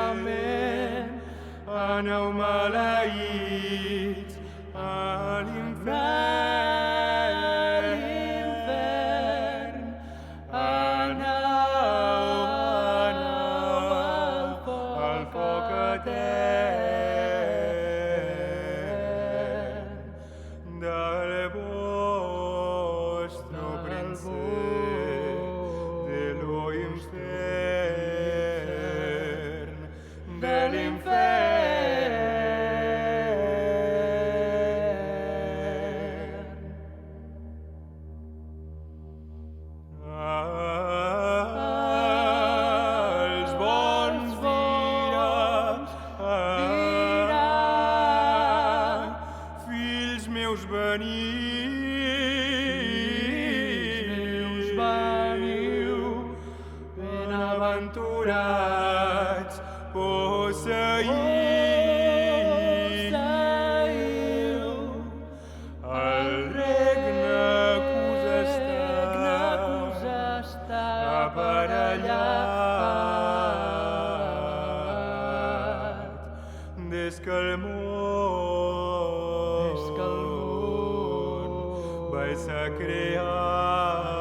alegrament, aneu maleïts a l'infern, aneu al foc etern del vostre príncep de l'infern, de l'infern. Els bons diran, fills meus veniu, benaventurats, posseiu el regne que us està aparellat des que el món va ser creat.